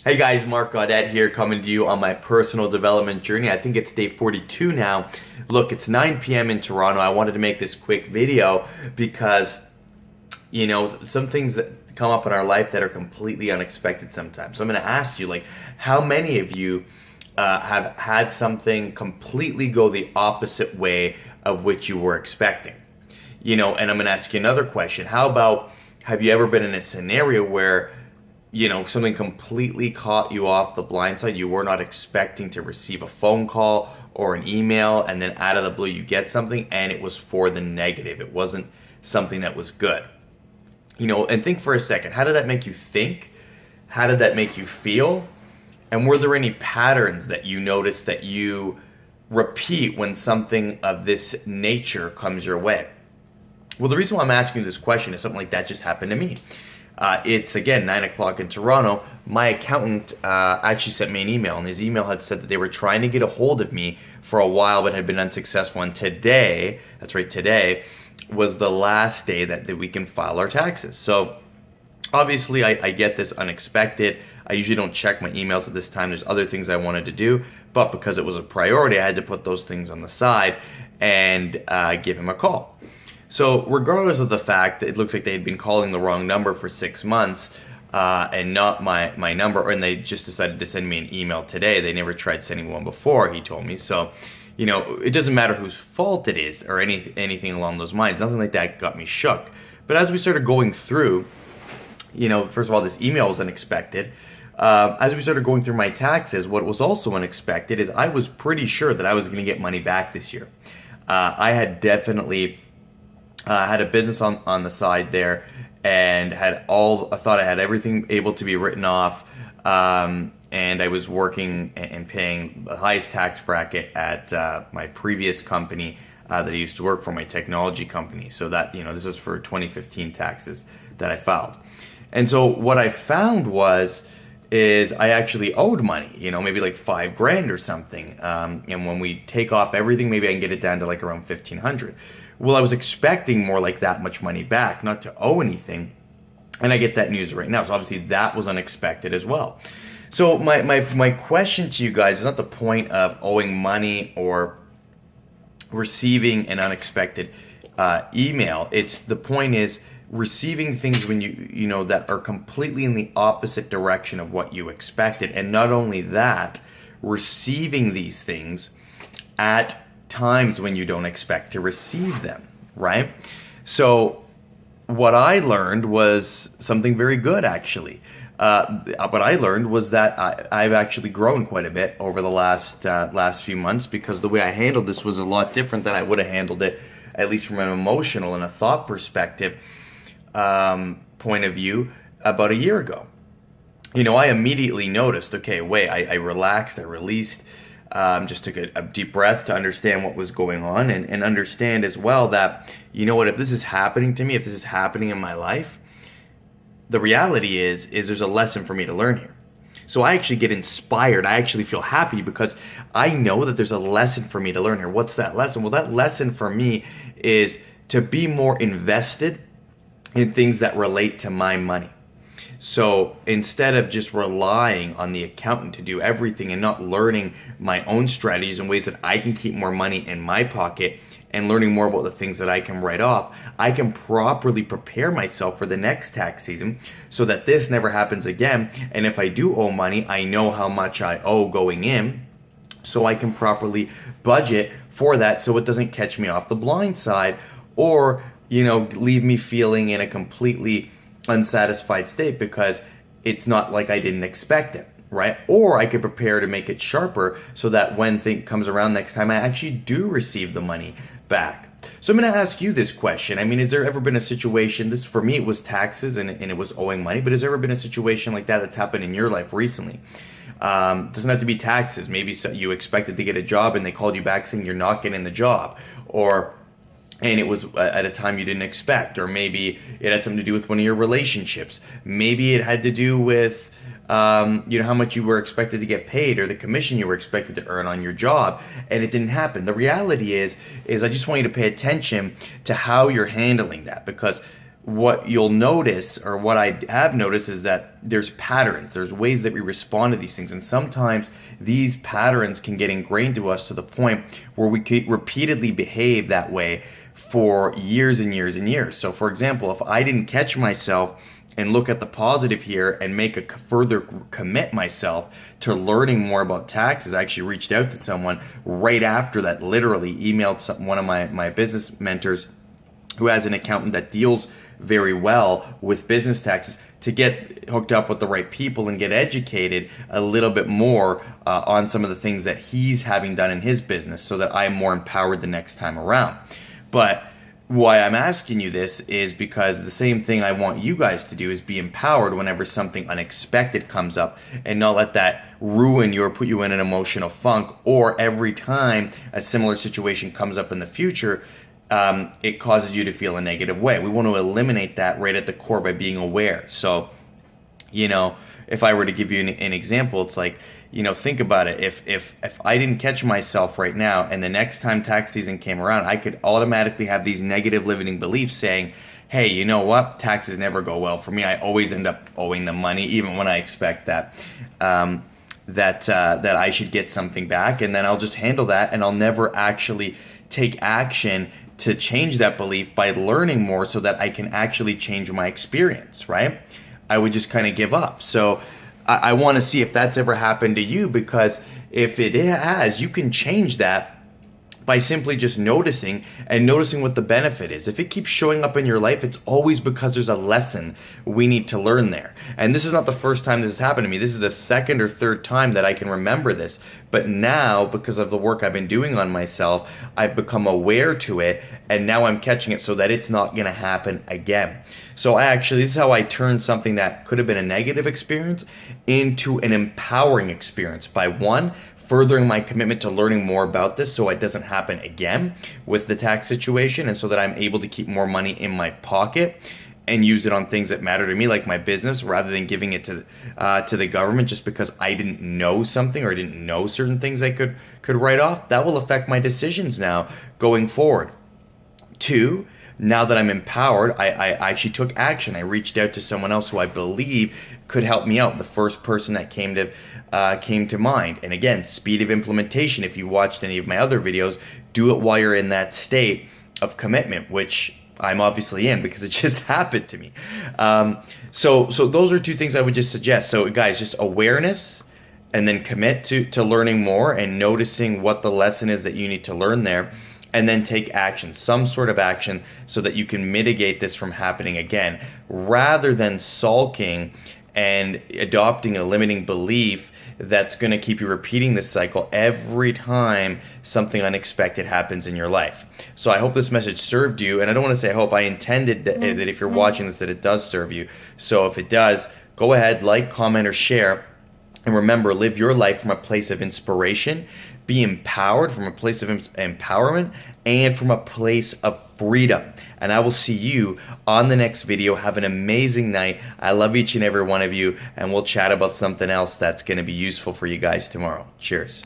Hey guys, Mark Gaudette here coming to you on my personal development journey. I think it's day 42 now. Look, it's 9 p.m. in Toronto. I wanted to make this quick video because, some things that come up in our life that are completely unexpected sometimes. So I'm going to ask you, how many of you have had something completely go the opposite way of which you were expecting? And I'm going to ask you another question. How about, have you ever been in a scenario where something completely caught you off the blind side? You were not expecting to receive a phone call or an email, and then out of the blue you get something and it was for the negative. It wasn't something that was good. And think for a second, how did that make you think? How did that make you feel? And were there any patterns that you noticed that you repeat when something of this nature comes your way? Well, the reason why I'm asking you this question is something like that just happened to me. It's again 9 o'clock in Toronto. My accountant actually sent me an email, and his email had said that they were trying to get a hold of me for a while but had been unsuccessful. And today, that's right, today was the last day that we can file our taxes. So obviously I get this unexpected. I usually don't check my emails at this time. There's other things I wanted to do, but because it was a priority, I had to put those things on the side and give him a call. So regardless of the fact that it looks like they had been calling the wrong number for 6 months and not my number, and they just decided to send me an email today. They never tried sending one before, he told me. So, it doesn't matter whose fault it is or anything along those lines. Nothing like that got me shook. But as we started going through, first of all, this email was unexpected. As we started going through my taxes, what was also unexpected is I was pretty sure that I was going to get money back this year. I had definitely... had a business on the side there, and I thought I had everything able to be written off, and I was working and paying the highest tax bracket at my previous company that I used to work for, my technology company. So that, this is for 2015 taxes that I filed. And so what I found is I actually owed money, maybe like $5,000 or something. And when we take off everything, maybe I can get it down to like around 1,500. Well, I was expecting more like that much money back, not to owe anything. And I get that news right now. So obviously that was unexpected as well. So my question to you guys is not the point of owing money or receiving an unexpected email. It's the point is receiving things when you that are completely in the opposite direction of what you expected. And not only that, receiving these things at times when you don't expect to receive them, right? So what I learned was something very good, actually. What I learned was that I've actually grown quite a bit over the last few months, because the way I handled this was a lot different than I would have handled it, at least from an emotional and a thought perspective point of view, about a year ago. I immediately noticed, okay, wait, I relaxed, I released, just took a deep breath to understand what was going on, and understand as well that, if this is happening to me, if this is happening in my life, the reality is there's a lesson for me to learn here. So I actually get inspired. I actually feel happy because I know that there's a lesson for me to learn here. What's that lesson? Well, that lesson for me is to be more invested in things that relate to my money. So instead of just relying on the accountant to do everything and not learning my own strategies and ways that I can keep more money in my pocket and learning more about the things that I can write off, I can properly prepare myself for the next tax season so that this never happens again. And if I do owe money, I know how much I owe going in, so I can properly budget for that so it doesn't catch me off the blind side or, leave me feeling in a completely unsatisfied state because it's not like I didn't expect it, right? Or I could prepare to make it sharper so that when thing comes around next time, I actually do receive the money back. So I'm going to ask you this question. I mean, has there ever been a situation, this for me it was taxes and it was owing money, but has there ever been a situation like that that's happened in your life recently? Doesn't have to be taxes. Maybe you expected to get a job and they called you back saying you're not getting the job, and it was at a time you didn't expect, or maybe it had something to do with one of your relationships. Maybe it had to do with how much you were expected to get paid or the commission you were expected to earn on your job, and it didn't happen. The reality is I just want you to pay attention to how you're handling that, because what you'll notice, or what I have noticed, is that there's patterns, there's ways that we respond to these things, and sometimes these patterns can get ingrained to us to the point where we could repeatedly behave that way for years and years and years. So for example, if I didn't catch myself and look at the positive here and make a further commit myself to learning more about taxes, I actually reached out to someone right after that, literally emailed one of my business mentors who has an accountant that deals very well with business taxes, to get hooked up with the right people and get educated a little bit more on some of the things that he's having done in his business, so that I'm more empowered the next time around. But why I'm asking you this is because the same thing I want you guys to do is be empowered whenever something unexpected comes up, and not let that ruin you or put you in an emotional funk, or every time a similar situation comes up in the future, it causes you to feel a negative way. We want to eliminate that right at the core by being aware. So, if I were to give you an example, it's like, think about it. If I didn't catch myself right now, and the next time tax season came around, I could automatically have these negative limiting beliefs saying, hey, you know what? Taxes never go well for me. I always end up owing them money, even when I expect that I should get something back, and then I'll just handle that, and I'll never actually take action to change that belief by learning more, so that I can actually change my experience, right? I would just kind of give up. So I want to see if that's ever happened to you, because if it has, you can change that by simply just noticing what the benefit is. If it keeps showing up in your life, it's always because there's a lesson we need to learn there. And this is not the first time this has happened to me. This is the second or third time that I can remember this. But now, because of the work I've been doing on myself, I've become aware to it, and now I'm catching it so that it's not going to happen again. So this is how I turned something that could have been a negative experience into an empowering experience, by one, furthering my commitment to learning more about this so it doesn't happen again with the tax situation, and so that I'm able to keep more money in my pocket and use it on things that matter to me, like my business, rather than giving it to the government just because I didn't know something, or I didn't know certain things I could write off. That will affect my decisions now going forward. Two, now that I'm empowered, I actually took action. I reached out to someone else who I believe could help me out. The first person that came to mind. And again, speed of implementation. If you watched any of my other videos, do it while you're in that state of commitment, which I'm obviously in because it just happened to me. So those are two things I would just suggest. So guys, just awareness, and then commit to learning more and noticing what the lesson is that you need to learn there. And then take action, some sort of action, so that you can mitigate this from happening again, rather than sulking and adopting a limiting belief that's going to keep you repeating this cycle every time something unexpected happens in your life. So I hope this message served you, and I don't want to say I hope, I intended that if you're watching this, that it does serve you. So if it does, go ahead, like, comment, or share. And remember, live your life from a place of inspiration, be empowered from a place of empowerment, and from a place of freedom. And I will see you on the next video. Have an amazing night. I love each and every one of you, and we'll chat about something else that's going to be useful for you guys tomorrow. Cheers.